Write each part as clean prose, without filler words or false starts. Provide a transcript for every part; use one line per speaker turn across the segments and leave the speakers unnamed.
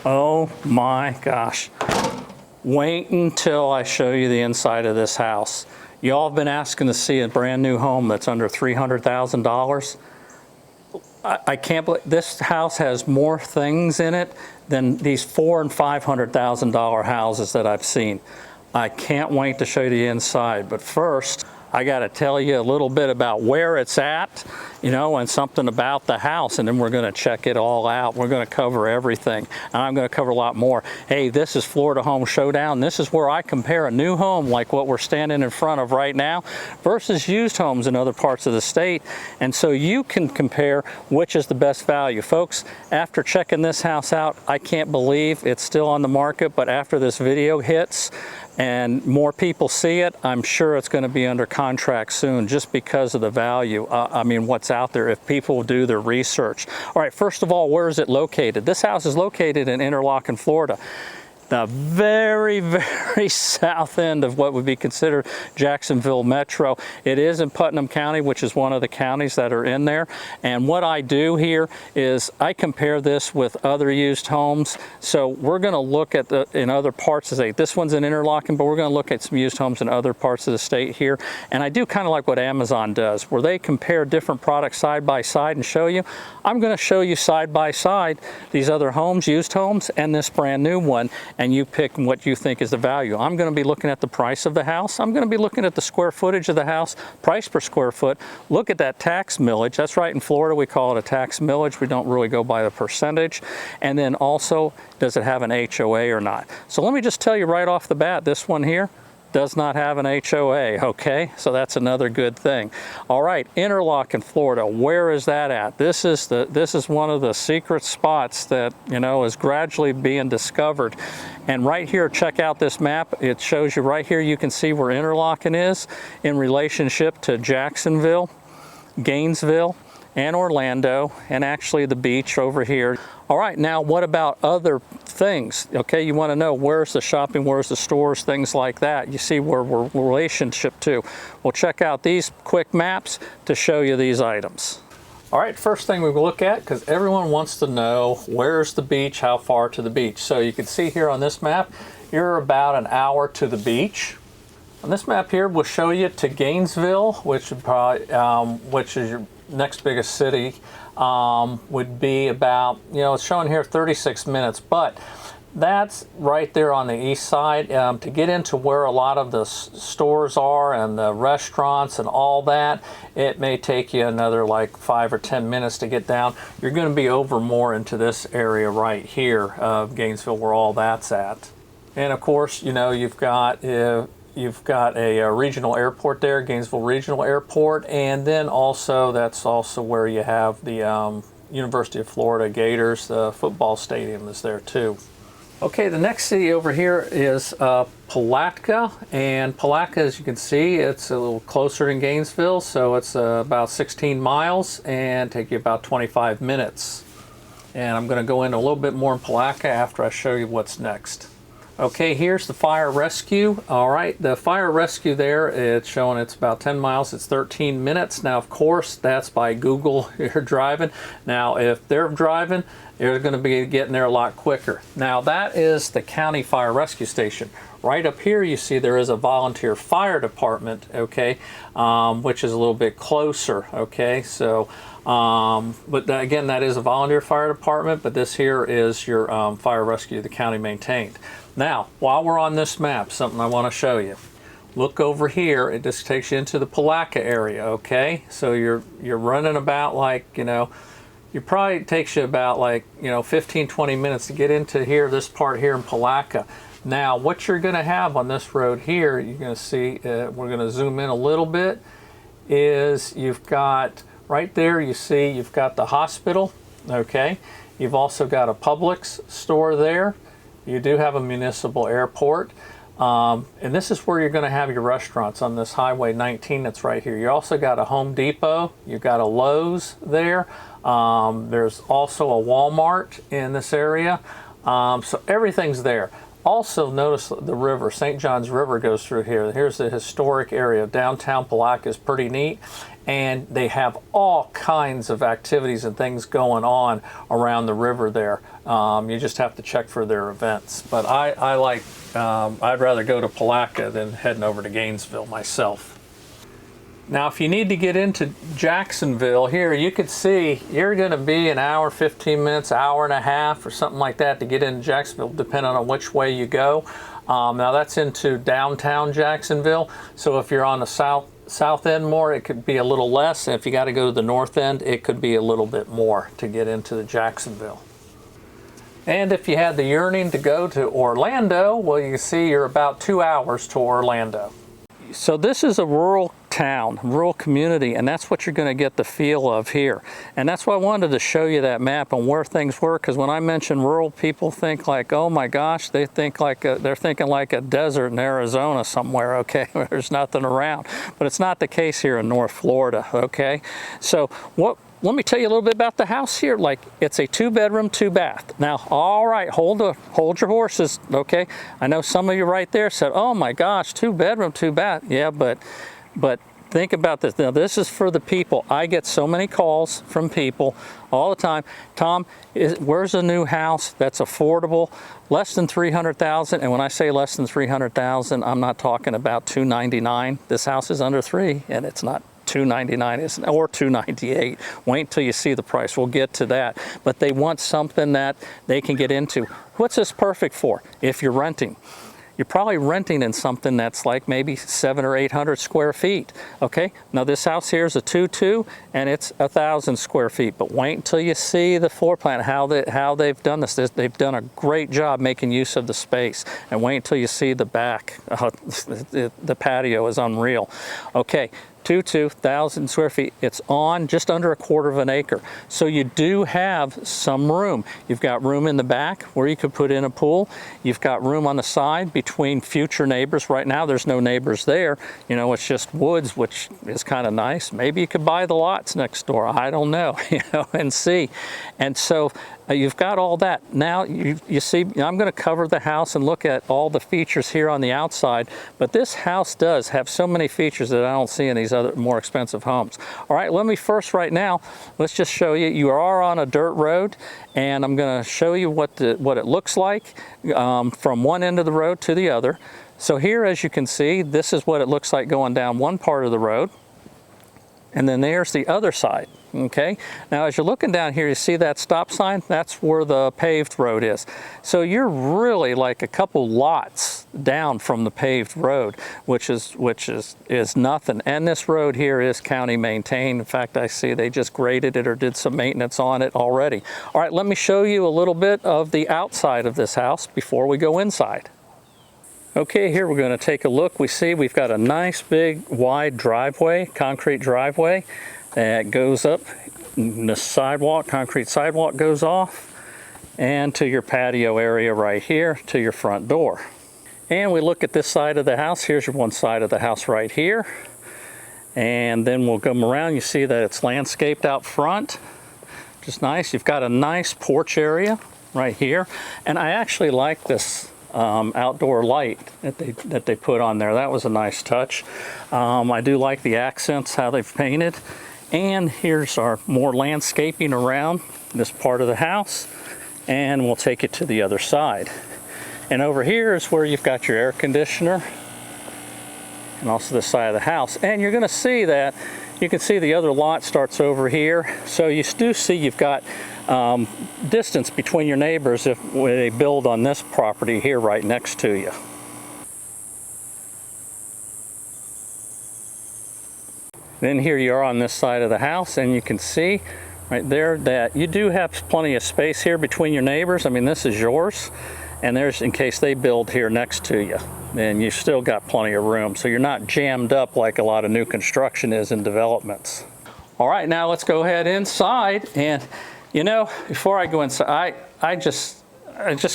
Oh my gosh. Wait until I show you the inside of this house. Y'all have been asking to see a brand new home that's under $300,000. I can't believe this house has more things in it than these $400,000 and $500,000 houses that I've seen. I can't wait to show you the inside, but first I got to tell you a little bit about where it's at, you know, and something about the house, and then we're going to check it all out. We're going to cover everything, and I'm going to cover a lot more. Hey, this is Florida Home Showdown. This is where I compare a new home like what we're standing in front of right now versus used homes in other parts of the state, and so you can compare which is the best value. Folks, after checking this house out, I can't believe it's still on the market, but after this video hits and more people see it, I'm sure it's going to be under contract soon just because of the value. I mean, what's out there if people do their research. All right, first of all, where is it located? This house is located in Interlachen, Florida. The very, very south end of what would be considered Jacksonville Metro. It is in Putnam County, which is one of the counties that are in there. And what I do here is I compare this with other used homes. So we're going to look at in other parts of the state. This one's in Interlachen, but we're going to look at some used homes in other parts of the state here. And I do kind of like what Amazon does, where they compare different products side by side and show you. I'm going to show you side by side these other homes, used homes, and this brand new one. And you pick what you think is the value. I'm going to be looking at the price of the house. I'm going to be looking at the square footage of the house, price per square foot. Look at that tax millage. That's right, in Florida we call it a tax millage. We don't really go by the percentage. And then also, does it have an HOA or not? So let me just tell you right off the bat, this one here does not have an HOA, okay? So that's another good thing. All right, Interlachen, Florida, where is that at? This is one of the secret spots that, you know, is gradually being discovered. And right here, check out this map. It shows you right here, you can see where Interlachen is in relationship to Jacksonville, Gainesville, and Orlando, and actually the beach over here. All right, now what about other things? Okay, you want to know where's the shopping, where's the stores, things like that. You see where we're relationship to. We'll check out these quick maps to show you these items. All right, first thing we will look at, because everyone wants to know where's the beach, how far to the beach. So you can see here on this map, you're about an hour to the beach. On this map here, we'll show you to Gainesville, which would probably, which is your next biggest city, would be about, you know, it's showing here 36 minutes, but that's right there on the east side. To get into where a lot of the stores are and the restaurants and all that, it may take you another like 5 or 10 minutes to get down. You're going to be over more into this area right here of Gainesville where all that's at. And of course, you know, you've got a regional airport there, Gainesville Regional Airport, and then also that's also where you have the University of Florida Gators, the football stadium is there too. Okay, the next city over here is Palatka, and Palatka, as you can see, it's a little closer than Gainesville, so it's about 16 miles and take you about 25 minutes. And I'm going to go into a little bit more in Palatka after I show you what's next. Okay, here's the fire rescue. All right, the fire rescue there, it's showing it's about 10 miles, it's 13 minutes. Now, of course, that's by Google, you're driving. Now, if they're driving, you're gonna be getting there a lot quicker. Now, that is the county fire rescue station. Right up here, you see there is a volunteer fire department, okay, which is a little bit closer, okay? So, but again, that is a volunteer fire department, but this here is your fire rescue the county maintained. Now, while we're on this map, something I want to show you. Look over here, it just takes you into the Palatka area, okay? So you're running about like, you know, it probably takes you about like, you know, 15-20 minutes to get into here, this part here in Palatka. Now, what you're going to have on this road here, you're going to see, we're going to zoom in a little bit, is you've got, right there you see you've got the hospital, okay? You've also got a Publix store there. You do have a municipal airport. And this is where you're going to have your restaurants on this Highway 19 that's right here. You also got a Home Depot. You've got a Lowe's there. There's also a Walmart in this area. So everything's there. Also notice the river, St. Johns River goes through here. Here's the historic area. Downtown Palatka is pretty neat. And they have all kinds of activities and things going on around the river there. You just have to check for their events. But I like, I'd rather go to Palatka than heading over to Gainesville myself. Now, if you need to get into Jacksonville here, you could see you're going to be an hour, 15 minutes, hour and a half or something like that to get into Jacksonville, depending on which way you go. Now that's into downtown Jacksonville. So if you're on the south end more, it could be a little less. And if you got to go to the north end, it could be a little bit more to get into the Jacksonville. And if you had the yearning to go to Orlando, well, you can see you're about 2 hours to Orlando. So this is a rural town, rural community, and that's what you're going to get the feel of here. And that's why I wanted to show you that map on where things were, because when I mention rural, people think like, oh my gosh, they think like they're thinking like a desert in Arizona somewhere, okay, where there's nothing around. But it's not the case here in North Florida, okay? So let me tell you a little bit about the house here. Like, it's a 2-bedroom, 2-bath. Now, all right, hold your horses, okay? I know some of you right there said, oh my gosh, 2-bedroom, 2-bath. Yeah, but think about this. Now, this is for the people. I get so many calls from people all the time. Tom, where's a new house that's affordable, less than $300,000? And when I say less than $300,000, I'm not talking about $299. This house is under $3, and it's not $299 or $298. Wait till you see the price. We'll get to that. But they want something that they can get into. What's this perfect for? If you're renting, you're probably renting in something that's like maybe 700 or 800 square feet. Okay, now this house here is a 2-2 and it's 1,000 square feet. But wait until you see the floor plan, how they've done this. They've done a great job making use of the space. And wait until you see the back. The patio is unreal. Okay. 1,000 square feet. It's on just under 1/4 of an acre. So you do have some room. You've got room in the back where you could put in a pool. You've got room on the side between future neighbors. Right now there's no neighbors there. You know, it's just woods, which is kind of nice. Maybe you could buy the lots next door. I don't know, you know, and see. And so you've got all that. Now you see, I'm going to cover the house and look at all the features here on the outside, but this house does have so many features that I don't see in these other more expensive homes. All right, let me first right now, let's just show you. You are on a dirt road, and I'm going to show you what it looks like from one end of the road to the other. So here, as you can see, this is what it looks like going down one part of the road, and then there's the other side. Okay, now as you're looking down here, you see that stop sign? That's where the paved road is. So you're really like a couple lots down from the paved road, which is nothing. And this road here is county maintained. In fact, I see they just graded it or did some maintenance on it already. All right, let me show you a little bit of the outside of this house before we go inside. Okay, here we're going to take a look. We see we've got a nice big wide driveway, concrete driveway that goes up. The sidewalk, concrete sidewalk goes off, and to your patio area right here to your front door. And we look at this side of the house. Here's your one side of the house right here. And then we'll come around. You see that it's landscaped out front. Just nice. You've got a nice porch area right here. And I actually like this outdoor light that they put on there. That was a nice touch. I do like the accents, how they've painted. And here's our more landscaping around this part of the house, and we'll take it to the other side. And over here is where you've got your air conditioner, and also the side of the house. And you're going to see that you can see the other lot starts over here. So you do see you've got distance between your neighbors when they build on this property here right next to you. Then here you are on this side of the house, and you can see right there that you do have plenty of space here between your neighbors. I mean, this is yours, and there's in case they build here next to you. And you've still got plenty of room, so you're not jammed up like a lot of new construction is in developments. All right, now let's go ahead inside. And you know, before I go inside, I just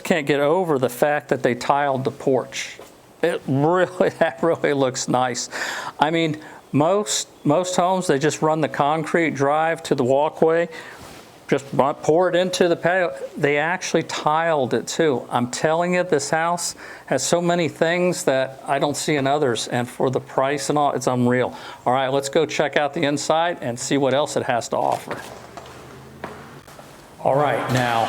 can't get over the fact that they tiled the porch. That really looks nice. I mean, most homes, they just run the concrete drive to the walkway, just pour it into the patio. They actually tiled it too. I'm telling you, this house has so many things that I don't see in others, and for the price and all, it's unreal. All right, let's go check out the inside and see what else it has to offer. All right, now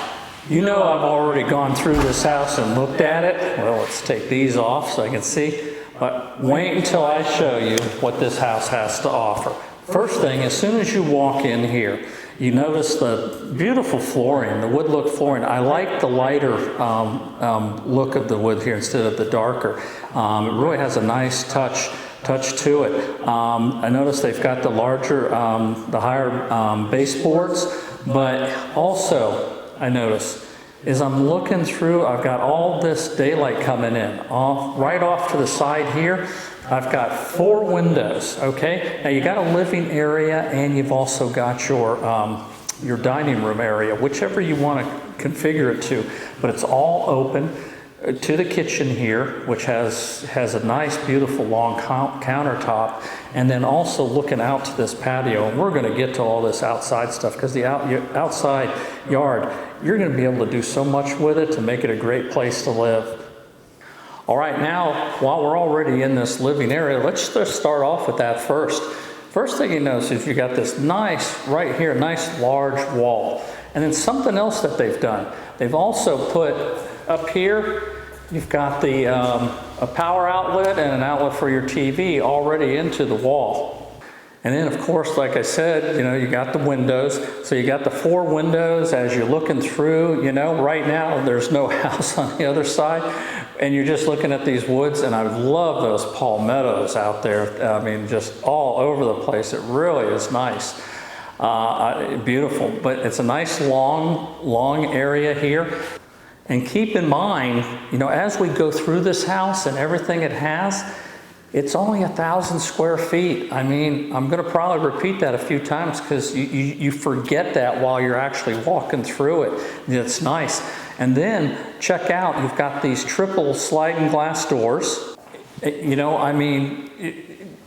You know I've already gone through this house and looked at it. Well, let's take these off so I can see. But wait until I show you what this house has to offer. First thing, as soon as you walk in here, you notice the beautiful flooring, the wood look flooring. I like the lighter look of the wood here instead of the darker. It really has a nice touch to it. I notice they've got the larger, the higher baseboards, but also I notice is I'm looking through, I've got all this daylight coming in. Right off to the side here, I've got 4 windows, okay? Now you got a living area and you've also got your dining room area, whichever you want to configure it to, but it's all open to the kitchen here, which has a nice, beautiful, long countertop, and then also looking out to this patio. And we're going to get to all this outside stuff because the outside yard, you're going to be able to do so much with it to make it a great place to live. All right, now, while we're already in this living area, let's just start off with that first. First thing you notice is you got this nice, right here, nice large wall. And then something else that they've done. They've also put up here, you've got the a power outlet and an outlet for your TV already into the wall. And then of course, like I said, you know, you got the windows. So you got the 4 windows as you're looking through, you know, right now there's no house on the other side and you're just looking at these woods, and I love those palmettos out there. I mean, just all over the place. It really is nice. Beautiful, but it's a nice long area here. And keep in mind, you know, as we go through this house and everything it has, it's only 1,000 square feet. I mean, I'm going to probably repeat that a few times because you forget that while you're actually walking through it. It's nice. And then check out, you've got these triple sliding glass doors. You know, I mean,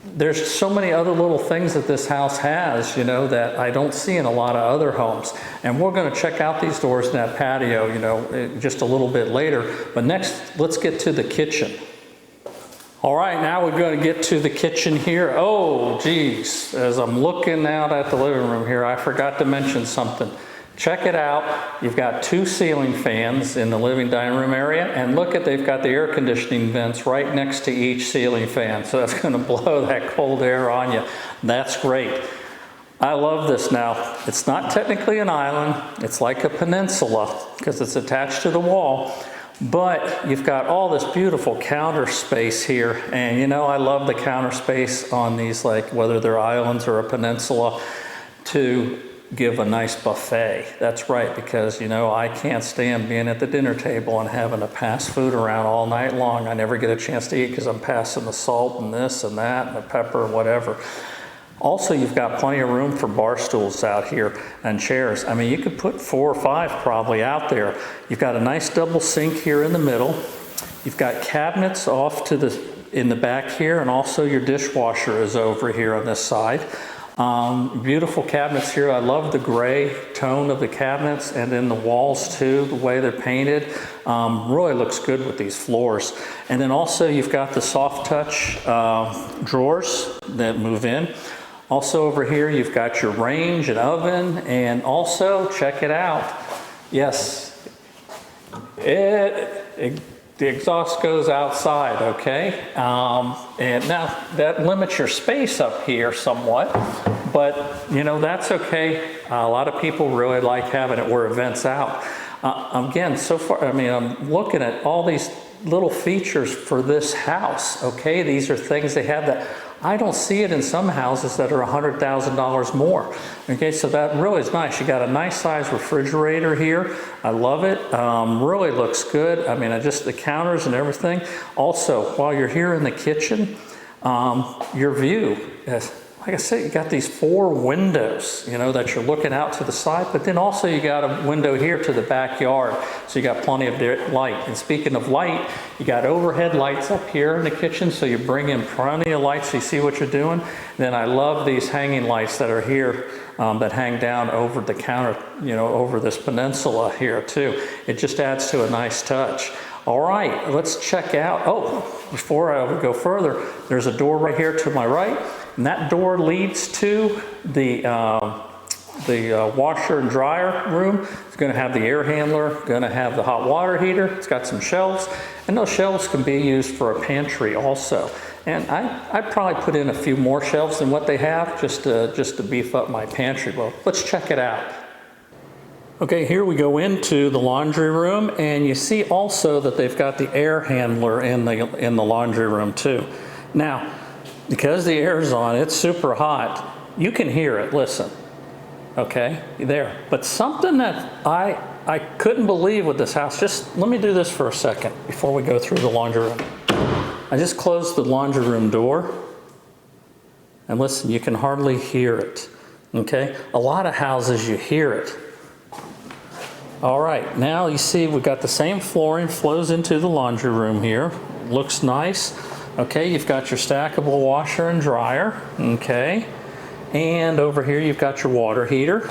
there's so many other little things that this house has, you know, that I don't see in a lot of other homes. And we're going to check out these doors in that patio, you know, just a little bit later. But next, let's get to the kitchen. All right, now we're going to get to the kitchen here. Oh, geez, as I'm looking out at the living room here, I forgot to mention something. Check it out. You've got 2 ceiling fans in the living dining room area, and look at, they've got the air conditioning vents right next to each ceiling fan, so that's going to blow that cold air on you. That's great. I love this now. It's not technically an island. It's like a peninsula because it's attached to the wall, but you've got all this beautiful counter space here, and you know, I love the counter space on these, like whether they're islands or a peninsula, to give a nice buffet. That's right, because you know, I can't stand being at the dinner table and having to pass food around all night long. I never get a chance to eat because I'm passing the salt and this and that and the pepper and whatever. Also, you've got plenty of room for bar stools out here and chairs. I mean, you could put 4 or 5 probably out there. You've got a nice double sink here in the middle. You've got cabinets off to in the back here, and also your dishwasher is over here on this side. Beautiful cabinets here. I love the gray tone of the cabinets, and then the walls too, the way they're painted. Really looks good with these floors. And then also you've got the soft touch drawers that move in. Also over here you've got your range and oven, and also check it out. Yes, the exhaust goes outside, okay? And now that limits your space up here somewhat, but you know, that's okay. A lot of people really like having it where it vents out. Again, so far, I mean, I'm looking at all these little features for this house, okay? These are things they have that I don't see it in some houses that are $100,000 more. Okay, so that really is nice. You got a nice size refrigerator here. I love it. Really looks good. I mean, just the counters and everything. Also, while you're here in the kitchen, your view, like I said, you got these 4 windows, you know, that you're looking out to the side, but then also you got a window here to the backyard, so you got plenty of light. And speaking of light, you got overhead lights up here in the kitchen, so you bring in plenty of light so you see what you're doing. Then I love these hanging lights that are here that hang down over the counter, you know, over this peninsula here too. It just adds to a nice touch. All right, let's check out, oh, before I go further, there's a door right here to my right, and that door leads to the the washer and dryer room. It's going to have the air handler, going to have the hot water heater. It's got some shelves, and those shelves can be used for a pantry also. And I'd probably put in a few more shelves than what they have just to beef up my pantry. Well, let's check it out. Okay, here we go into the laundry room, and you see also that they've got the air handler in the laundry room too. Now, because the air's on, it's super hot. You can hear it, listen. Okay, there. But something that I couldn't believe with this house, just let me do this for a second before we go through the laundry room. I just closed the laundry room door, and listen, you can hardly hear it. Okay, a lot of houses you hear it. All right, now you see we've got the same flooring flows into the laundry room here. Looks nice. Okay, you've got your stackable washer and dryer. Okay, and over here you've got your water heater.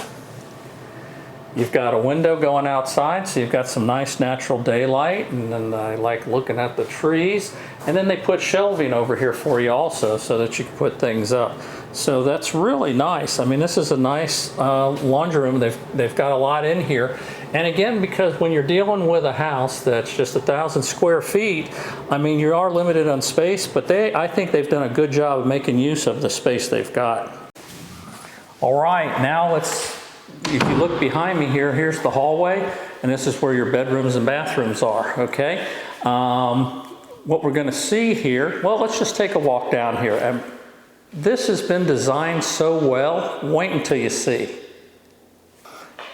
You've got a window going outside, so you've got some nice natural daylight, and then I like looking at the trees. And then they put shelving over here for you also so that you can put things up. So that's really nice. I mean, this is a nice laundry room. They've got a lot in here. And again, because when you're dealing with a house that's just 1,000 square feet, I mean, you are limited on space, but I think they've done a good job of making use of the space they've got. All right, now if you look behind me here, here's the hallway, and this is where your bedrooms and bathrooms are, okay? What we're gonna see here, well, let's just take a walk down here. This has been designed so well, wait until you see.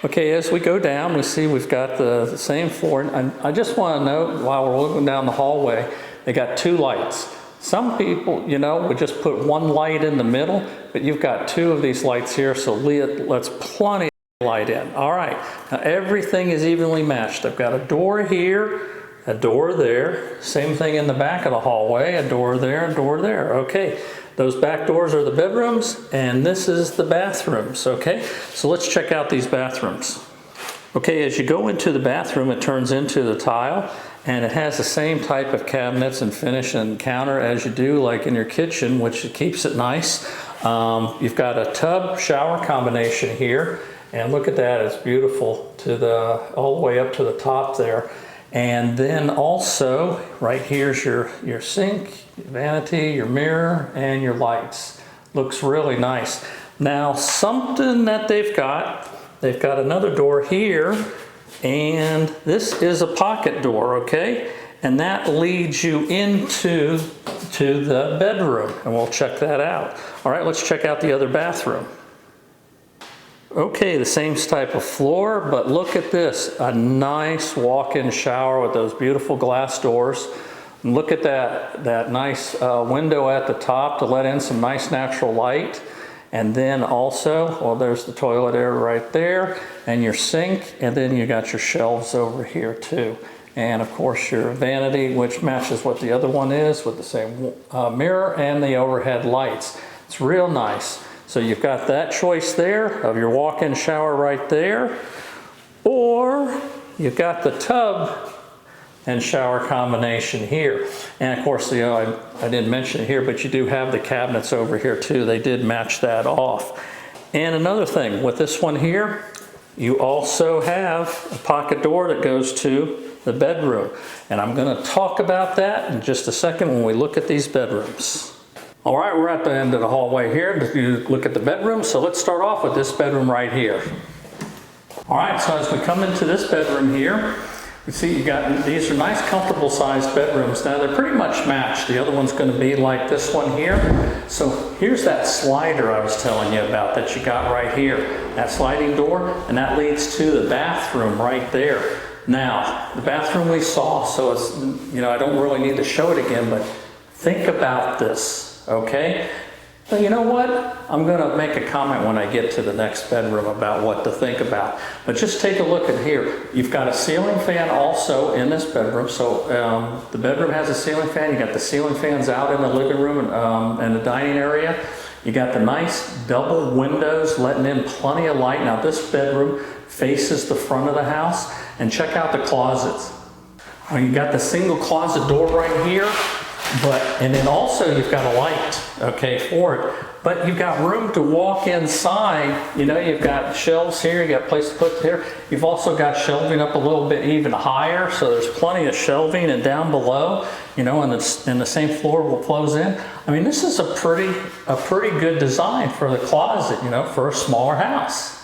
Okay, as we go down, we see we've got the same floor. And I just want to note, while we're looking down the hallway, they got two lights. Some people, you know, would just put one light in the middle, but you've got two of these lights here, so let's plenty of light in. All right, now everything is evenly matched. I've got a door here, a door there, same thing in the back of the hallway, a door there, a door there. Okay, those back doors are the bedrooms, and this is the bathrooms, okay? So let's check out these bathrooms. Okay, as you go into the bathroom, it turns into the tile, and it has the same type of cabinets and finish and counter as you do like in your kitchen, which keeps it nice. You've got a tub shower combination here, and look at that, it's beautiful all the way up to the top there. And then also, right here's your sink, your vanity, your mirror, and your lights. Looks really nice. Now, something that they've got another door here, and this is a pocket door, okay? And that leads you into the bedroom, and we'll check that out. All right, let's check out the other bathroom. Okay, the same type of floor, but look at this, a nice walk-in shower with those beautiful glass doors. And look at that nice window at the top to let in some nice natural light. And then also, well, there's the toilet area right there, and your sink, and then you got your shelves over here too. And of course your vanity, which matches what the other one is with the same mirror and the overhead lights. It's real nice. So you've got that choice there of your walk-in shower right there, or you've got the tub and shower combination here. And of course, you know, I didn't mention it here, but you do have the cabinets over here too. They did match that off. And another thing, with this one here, you also have a pocket door that goes to the bedroom. And I'm gonna talk about that in just a second when we look at these bedrooms. All right, we're at the end of the hallway here to look at the bedroom. So let's start off with this bedroom right here. All right, so as we come into this bedroom here, you see you got, these are nice comfortable sized bedrooms. Now they're pretty much matched. The other one's gonna be like this one here. So here's that slider I was telling you about that you got right here. That sliding door, and that leads to the bathroom right there. Now, the bathroom we saw, so it's, you know, I don't really need to show it again, but think about this. Okay, but you know what? I'm going to make a comment when I get to the next bedroom about what to think about. But just take a look at here. You've got a ceiling fan also in this bedroom. So the bedroom has a ceiling fan. You got the ceiling fans out in the living room and the dining area. You got the nice double windows letting in plenty of light. Now this bedroom faces the front of the house, and check out the closets. You got the single closet door right here. And then also you've got a light, okay, for it. But you've got room to walk inside. You know, you've got shelves here, you got a place to put here. You've also got shelving up a little bit even higher, so there's plenty of shelving, and down below, you know, and the same floor will close in. I mean, this is a pretty good design for the closet, you know, for a smaller house.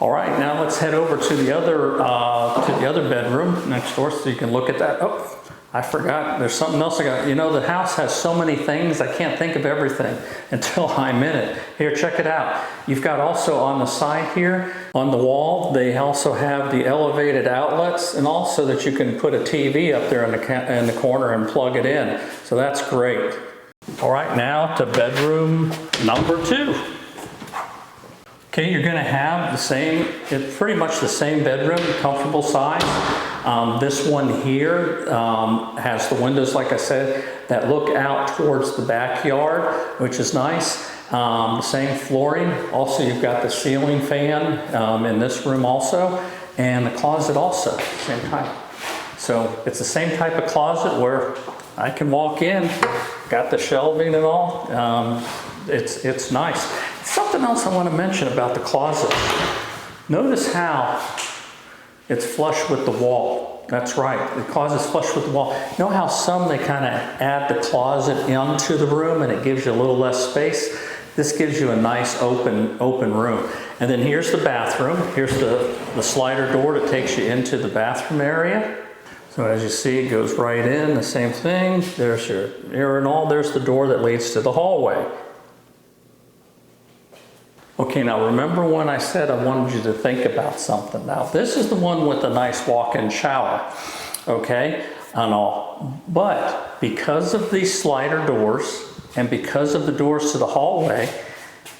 All right, now let's head over to the other bedroom next door so you can look at that. Oh, I forgot, there's something else I got. You know, the house has so many things, I can't think of everything until I'm in it. Here, check it out. You've got also on the side here, on the wall, they also have the elevated outlets, and also that you can put a TV up there in the corner and plug it in. So that's great. All right, now to bedroom number 2. Okay, you're gonna have it's pretty much the same bedroom, comfortable size. This one here has the windows, like I said, that look out towards the backyard, which is nice. Same flooring. Also, you've got the ceiling fan in this room also, and the closet also, same type. So it's the same type of closet where I can walk in, got the shelving and all. It's nice. Something else I want to mention about the closet. Notice how it's flush with the wall. That's right, the closet's flush with the wall. You know how some they kind of add the closet into the room and it gives you a little less space? This gives you a nice open room. And then here's the bathroom. Here's the slider door that takes you into the bathroom area. So as you see, it goes right in, the same thing. There's your urinal. There's the door that leads to the hallway. Okay, now remember when I said I wanted you to think about something. Now this is the one with the nice walk-in shower, okay, and all. But because of these slider doors and because of the doors to the hallway,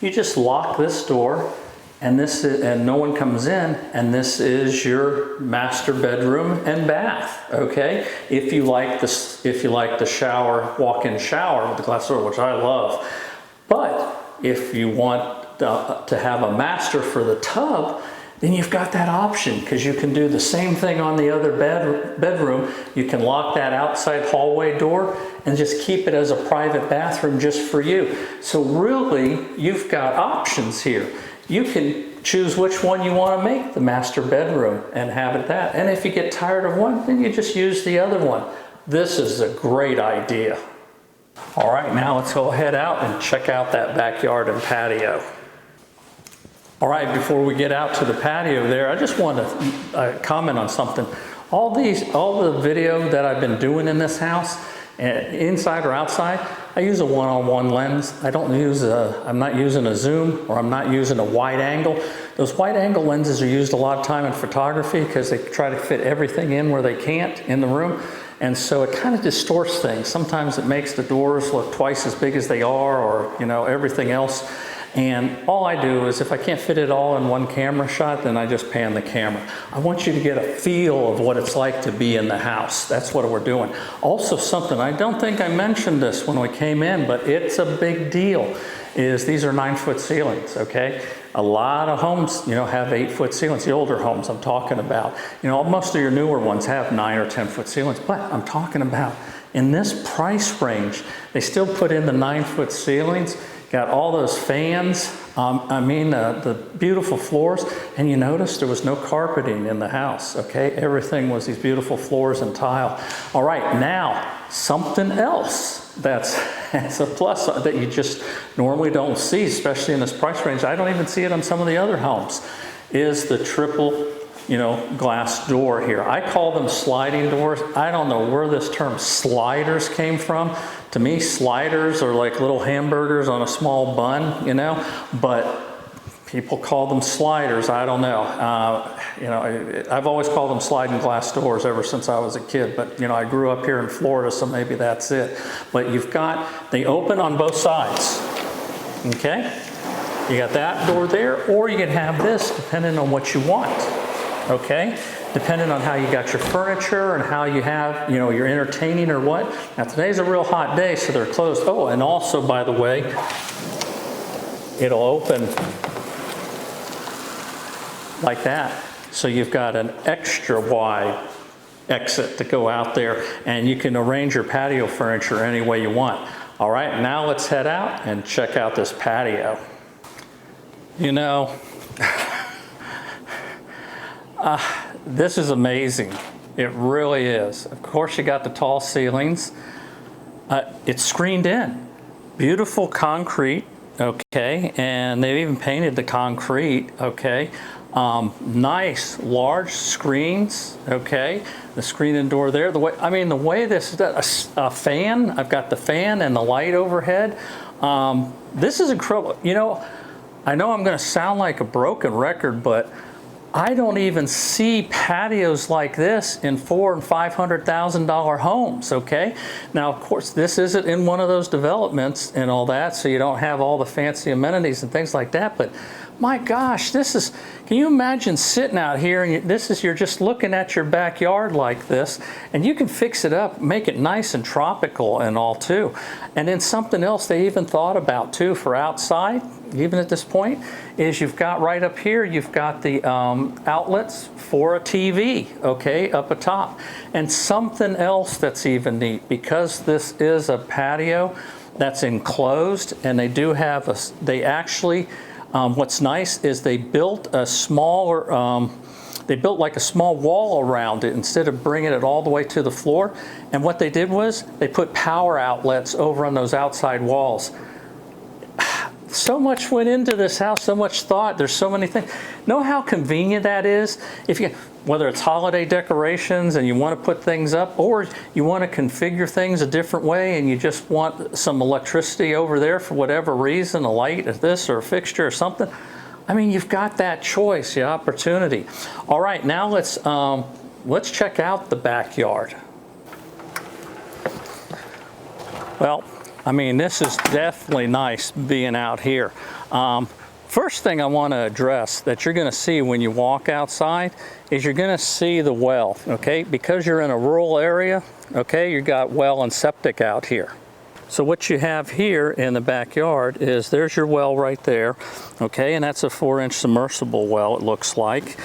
you just lock this door and no one comes in, and this is your master bedroom and bath, okay? If you like the shower, walk-in shower with the glass door, which I love. But if you want to have a master for the tub, then you've got that option, because you can do the same thing on the other bedroom. You can lock that outside hallway door and just keep it as a private bathroom just for you. So really, you've got options here. You can choose which one you want to make the master bedroom and have it that. And if you get tired of one, then you just use the other one. This is a great idea. All right, now let's go head out and check out that backyard and patio. All right, before we get out to the patio there, I just want to comment on something. All the video that I've been doing in this house, inside or outside, I use a one-on-one lens. I'm not using a zoom, or I'm not using a wide angle. Those wide angle lenses are used a lot of time in photography because they try to fit everything in where they can't in the room. And so it kind of distorts things. Sometimes it makes the doors look twice as big as they are, or, you know, everything else. And all I do is, if I can't fit it all in one camera shot, then I just pan the camera. I want you to get a feel of what it's like to be in the house. That's what we're doing. Also, something, I don't think I mentioned this when we came in, but it's a big deal, is these are 9-foot ceilings, okay? A lot of homes, you know, have 8-foot ceilings. The older homes I'm talking about. You know, most of your newer ones have 9 or 10-foot ceilings, but I'm talking about in this price range, they still put in the 9-foot ceilings. Got all those fans, the beautiful floors, and you notice there was no carpeting in the house, okay? Everything was these beautiful floors and tile. All right, now, something else that's a plus that you just normally don't see, especially in this price range. I don't even see it on some of the other homes, is the triple, you know, glass door here. I call them sliding doors. I don't know where this term sliders came from. To me, sliders are like little hamburgers on a small bun, you know, but people call them sliders. I don't know. You know, I've always called them sliding glass doors ever since I was a kid, but, you know, I grew up here in Florida, so maybe that's it. But they open on both sides, okay? You got that door there, or you can have this depending on what you want, okay? Depending on how you got your furniture and how you have, you know, you're entertaining or what. Now today's a real hot day, so they're closed. Oh, and also, by the way, it'll open like that. So you've got an extra wide exit to go out there, and you can arrange your patio furniture any way you want. All right, now let's head out and check out this patio. You know, this is amazing. It really is. Of course, you got the tall ceilings. It's screened in. Beautiful concrete, okay, and they've even painted the concrete, okay. Nice large screens, okay. The screen door there. The way this is a fan. I've got the fan and the light overhead. This is incredible. You know, I know I'm going to sound like a broken record, but I don't even see patios like this in $400,000 and $500,000 homes, okay? Now, of course, this isn't in one of those developments and all that, so you don't have all the fancy amenities and things like that, but my gosh, this is, can you imagine sitting out here and you're just looking at your backyard like this, and you can fix it up, make it nice and tropical and all too. And then something else they even thought about too for outside, even at this point, is you've got right up here, you've got the outlets for a TV, okay, up atop. And something else that's even neat, because this is a patio that's enclosed, and they do have they actually, what's nice is they built a smaller, they built like a small wall around it instead of bringing it all the way to the floor. And what they did was they put power outlets over on those outside walls. So much went into this house, so much thought. There's so many things. Know how convenient that is? If you, whether it's holiday decorations and you want to put things up, or you want to configure things a different way and you just want some electricity over there for whatever reason, a light or this or a fixture or something. I mean, you've got that choice, the opportunity. All right, now let's check out the backyard. Well, I mean, this is definitely nice being out here. First thing I want to address that you're going to see when you walk outside is you're going to see the well, okay? Because you're in a rural area, okay, you got well and septic out here. So what you have here in the backyard is there's your well right there, okay? And that's a 4-inch submersible well, it looks like.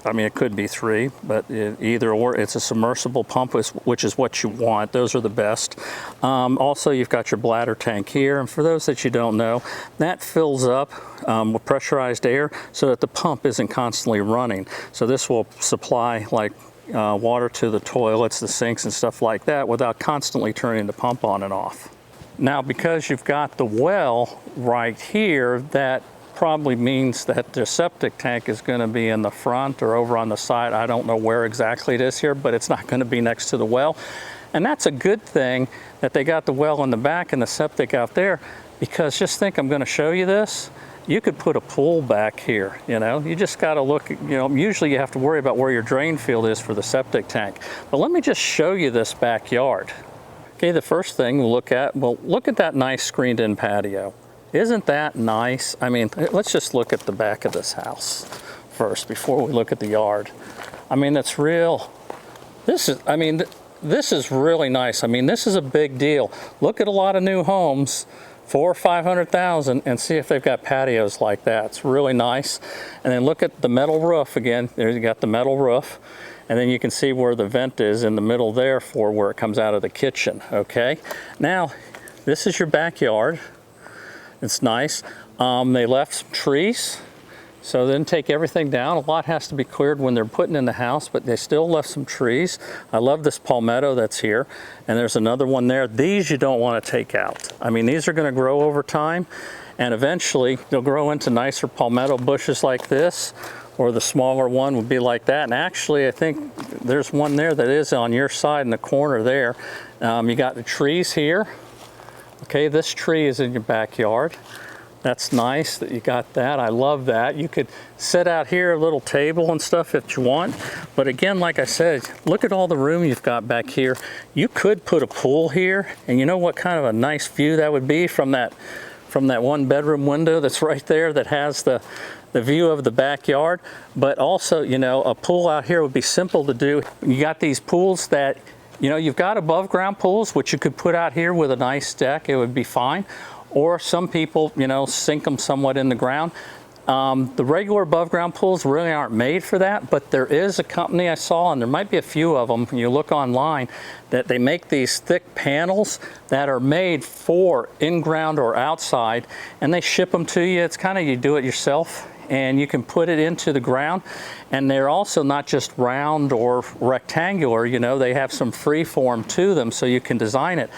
I mean, it could be 3, but either or, it's a submersible pump, which is what you want. Those are the best. Also, you've got your bladder tank here. And for those that you don't know, that fills up with pressurized air so that the pump isn't constantly running. So this will supply like water to the toilets, the sinks and stuff like that without constantly turning the pump on and off. Now, because you've got the well right here, that probably means that the septic tank is going to be in the front or over on the side. I don't know where exactly it is here, but it's not going to be next to the well. And that's a good thing that they got the well in the back and the septic out there, because just think, I'm going to show you this. You could put a pool back here, you know. You just got to look, you know, usually you have to worry about where your drain field is for the septic tank. But let me just show you this backyard. Okay, the first thing we'll look at, well, look at that nice screened-in patio. Isn't that nice? I mean, let's just look at the back of this house first before we look at the yard. I mean, that's real. This is really nice. I mean, this is a big deal. Look at a lot of new homes, $400,000 or $500,000, and see if they've got patios like that. It's really nice. And then look at the metal roof again. There you got the metal roof. And then you can see where the vent is in the middle there for where it comes out of the kitchen, okay? Now, this is your backyard. It's nice. They left some trees, so they didn't take everything down. A lot has to be cleared when they're putting in the house, but they still left some trees. I love this palmetto that's here, and there's another one there. These you don't want to take out. I mean, these are going to grow over time, and eventually they'll grow into nicer palmetto bushes like this, or the smaller one would be like that. And actually, I think there's one there that is on your side in the corner there. You got the trees here. Okay, this tree is in your backyard. That's nice that you got that. I love that. You could set out here a little table and stuff if you want. But again, like I said, look at all the room you've got back here. You could put a pool here, and you know what kind of a nice view that would be from that 1-bedroom window that's right there that has the view of the backyard. But also, you know, a pool out here would be simple to do. You got these pools that, you know, you've got above ground pools, which you could put out here with a nice deck, it would be fine. Or some people, you know, sink them somewhat in the ground. The regular above ground pools really aren't made for that, but there is a company I saw, and there might be a few of them when you look online, that they make these thick panels that are made for in-ground or outside, and they ship them to you. It's kind of, you do it yourself, and you can put it into the ground. And they're also not just round or rectangular, you know, they have some free form to them so you can design it.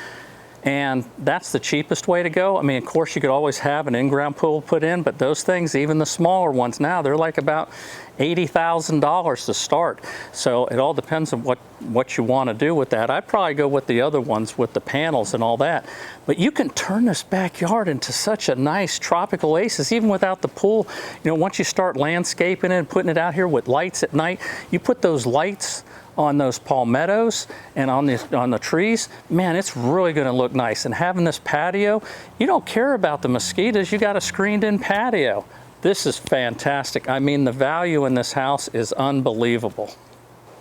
And that's the cheapest way to go. I mean, of course, you could always have an in-ground pool put in, but those things, even the smaller ones now, they're like about $80,000 to start. So it all depends on what you want to do with that. I'd probably go with the other ones with the panels and all that. But you can turn this backyard into such a nice tropical oasis, even without the pool. You know, once you start landscaping it and putting it out here with lights at night, you put those lights on those palmettos and on the trees, man, it's really going to look nice. And having this patio, you don't care about the mosquitoes, you got a screened in patio. This is fantastic. I mean, the value in this house is unbelievable.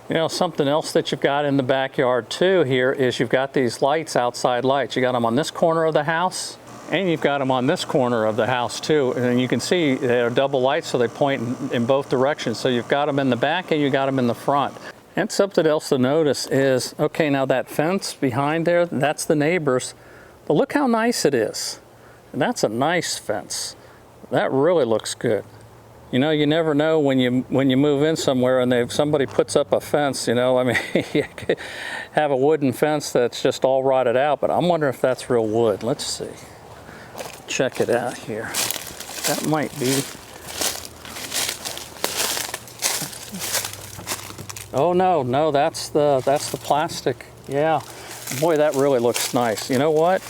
You know, something else that you've got in the backyard too here is you've got these lights, outside lights. You got them on this corner of the house, and you've got them on this corner of the house too. And you can see they're double lights, so they point in both directions. So you've got them in the back and you got them in the front. And something else to notice is, okay, now that fence behind there, that's the neighbors, but look how nice it is. And that's a nice fence. That really looks good. You know, you never know when you move in somewhere and somebody puts up a fence, you know, I mean, you could have a wooden fence that's just all rotted out, but I'm wondering if that's real wood. Let's see. Check it out here. That might be. Oh no, that's the plastic. Yeah, boy, that really looks nice. You know what?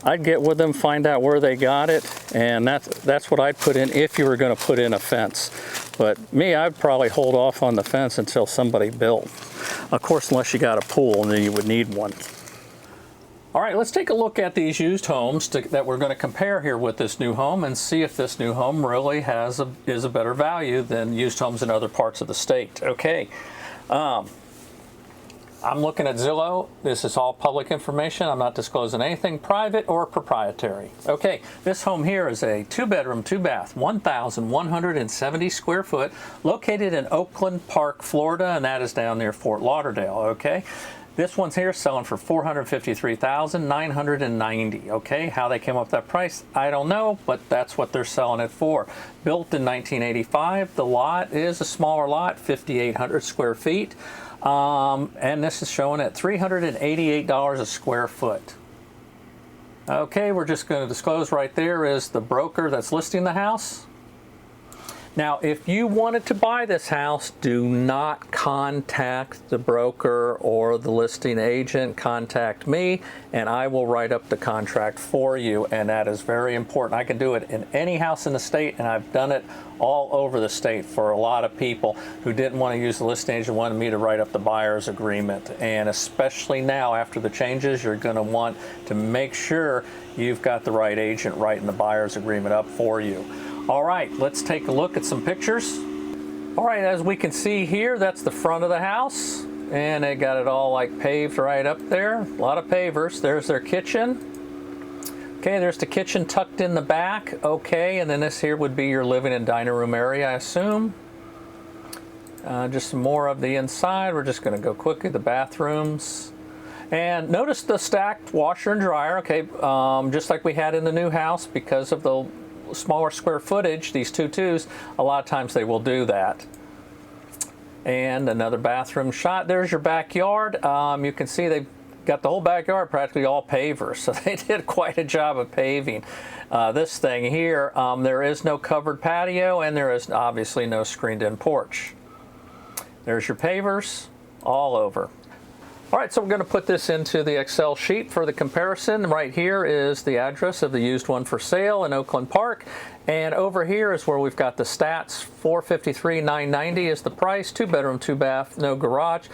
I'd get with them, find out where they got it, and that's what I'd put in if you were going to put in a fence. But me, I'd probably hold off on the fence until somebody built. Of course, unless you got a pool, and then you would need one. All right, let's take a look at these used homes that we're going to compare here with this new home and see if this new home really is a better value than used homes in other parts of the state. Okay, I'm looking at Zillow. This is all public information. I'm not disclosing anything private or proprietary. Okay, this home here is a 2-bedroom, 2-bath, 1,170 square foot, located in Oakland Park, Florida, and that is down near Fort Lauderdale. Okay. This one's here selling for $453,990. Okay, how they came up with that price, I don't know, but that's what they're selling it for. Built in 1985. The lot is a smaller lot, 5,800 square feet, and this is showing at $388 a square foot. Okay, we're just going to disclose right there is the broker that's listing the house. Now, if you wanted to buy this house, do not contact the broker or the listing agent. Contact me, and I will write up the contract for you, and that is very important. I can do it in any house in the state, and I've done it all over the state for a lot of people who didn't want to use the listing agent, wanted me to write up the buyer's agreement. And especially now, after the changes, you're going to want to make sure you've got the right agent writing the buyer's agreement up for you. All right, let's take a look at some pictures. All right, as we can see here, that's the front of the house, and they got it all like paved right up there. A lot of pavers. There's their kitchen. Okay, there's the kitchen tucked in the back. Okay, and then this here would be your living and dining room area, I assume. Just some more of the inside. We're just going to go quickly. The bathrooms. And notice the stacked washer and dryer. Okay, just like we had in the new house, because of the smaller square footage, these 2.2s, a lot of times they will do that. And another bathroom shot. There's your backyard. You can see they've got the whole backyard practically all pavers, so they did quite a job of paving this thing here. There is no covered patio, and there is obviously no screened-in porch. There's your pavers all over. All right, so we're going to put this into the Excel sheet for the comparison. Right here is the address of the used one for sale in Oakland Park. And over here is where we've got the stats. $453,990 is the price. 2-bedroom, 2-bath, no garage.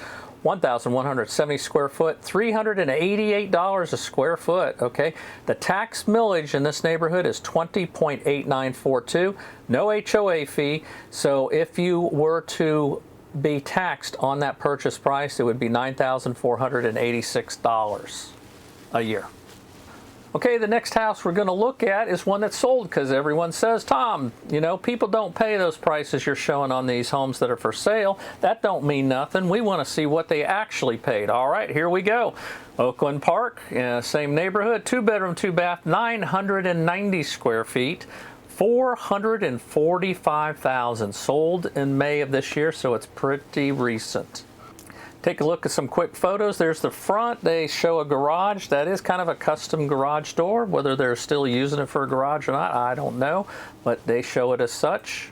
1,170 square foot, $388 a square foot. Okay, the tax millage in this neighborhood is 20.8942. No HOA fee. So if you were to be taxed on that purchase price, it would be $9,486 a year. Okay, the next house we're going to look at is one that's sold, because everyone says, Tom, you know, people don't pay those prices you're showing on these homes that are for sale. That don't mean nothing. We want to see what they actually paid. All right, here we go. Oakland Park, same neighborhood, 2-bedroom, 2-bath, 990 square feet. $445,000, sold in May of this year, so it's pretty recent. Take a look at some quick photos. There's the front. They show a garage. That is kind of a custom garage door. Whether they're still using it for a garage or not, I don't know, but they show it as such.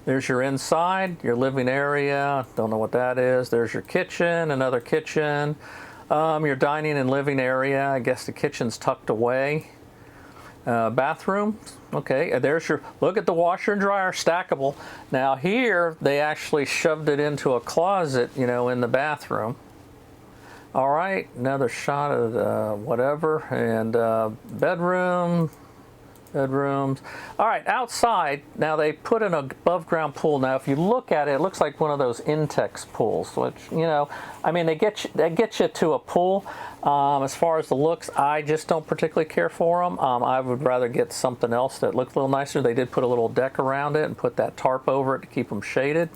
There's your inside, your living area. Don't know what that is. There's your kitchen, another kitchen. Your dining and living area. I guess the kitchen's tucked away. Bathroom. Okay, there's your, look at the washer and dryer, stackable. Now here, they actually shoved it into a closet, you know, in the bathroom. All right, another shot of whatever, and bedrooms. All right, outside, now they put an above ground pool. Now if you look at it, it looks like one of those Intex pools, which, you know, I mean, they get you to a pool. As far as the looks, I just don't particularly care for them. I would rather get something else that looked a little nicer. They did put a little deck around it and put that tarp over it to keep them shaded.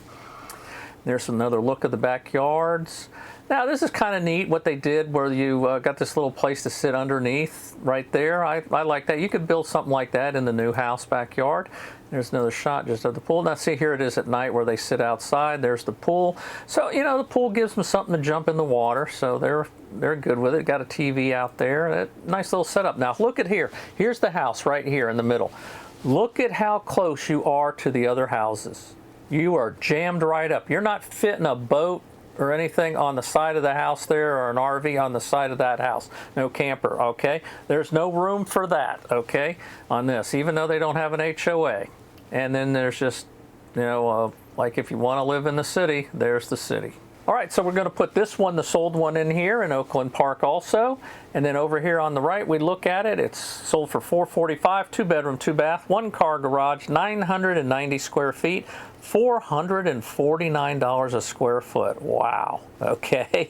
There's another look at the backyards. Now this is kind of neat what they did, where you got this little place to sit underneath right there. I like that. You could build something like that in the new house backyard. There's another shot just of the pool. Now see, here it is at night where they sit outside. There's the pool. So, you know, the pool gives them something to jump in the water, so they're good with it. Got a TV out there. Nice little setup. Now look at here. Here's the house right here in the middle. Look at how close you are to the other houses. You are jammed right up. You're not fitting a boat or anything on the side of the house there, or an RV on the side of that house. No camper, okay? There's no room for that, okay, on this, even though they don't have an HOA. And then there's just, you know, like if you want to live in the city, there's the city. All right, so we're going to put this one, the sold one, in here in Oakland Park also. And then over here on the right, we look at it. It's sold for $445, 2-bedroom, 2-bath, 1-car garage, 990 square feet, $449 a square foot. Wow. Okay.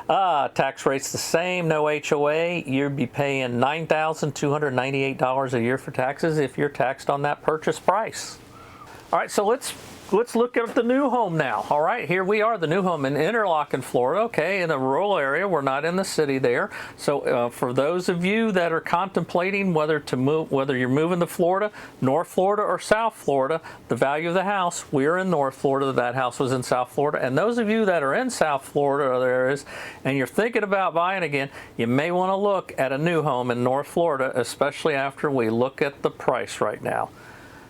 Tax rate's the same, no HOA. You'd be paying $9,298 a year for taxes if you're taxed on that purchase price. All right, so let's look at the new home now. All right, here we are, the new home in Interlachen, Florida. Okay, in a rural area. We're not in the city there. So for those of you that are contemplating whether you're moving to Florida, North Florida or South Florida, the value of the house, we're in North Florida. That house was in South Florida. And those of you that are in South Florida or other areas, and you're thinking about buying again, you may want to look at a new home in North Florida, especially after we look at the price right now.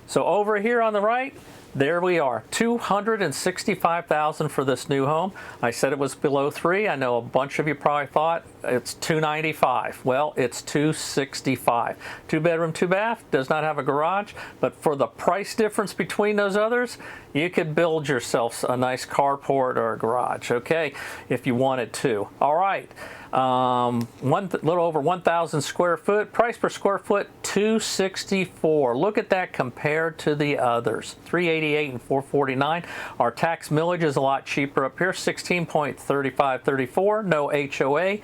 So over here on the right, there we are, $265,000 for this new home. I said it was below 3. I know a bunch of you probably thought it's $295. Well, it's $265. 2-bedroom, 2-bath, does not have a garage, but for the price difference between those others, you could build yourself a nice carport or a garage, okay, if you wanted to. All right. Little over 1,000 square foot. Price per square foot, $264. Look at that compared to the others, $388 and $449. Our tax millage is a lot cheaper up here, 16.3534. No HOA.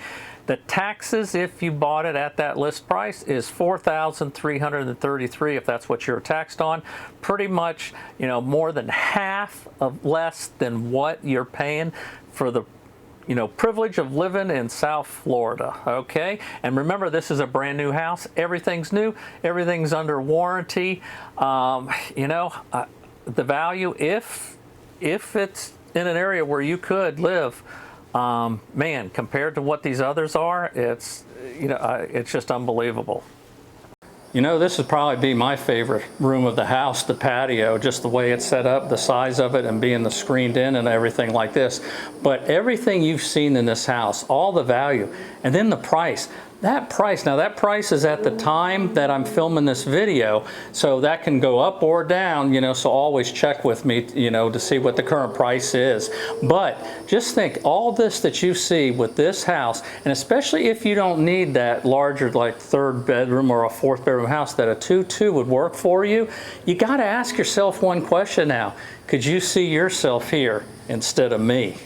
The taxes, if you bought it at that list price, is $4,333 if that's what you're taxed on. Pretty much, you know, more than half of less than what you're paying for the privilege of living in South Florida, okay? And remember, this is a brand new house. Everything's new. Everything's under warranty. The value, if it's in an area where you could live, man, compared to what these others are, it's just unbelievable. You know, this would probably be my favorite room of the house, the patio, just the way it's set up, the size of it, and being the screened in and everything like this. But everything you've seen in this house, all the value, and then the price. That price is at the time that I'm filming this video, so that can go up or down, so always check with me, to see what the current price is. But just think, all this that you see with this house, and especially if you don't need that larger, like 3rd bedroom or a 4th bedroom house, that a 2-2 would work for you, you got to ask yourself one question now. Could you see yourself here instead of me?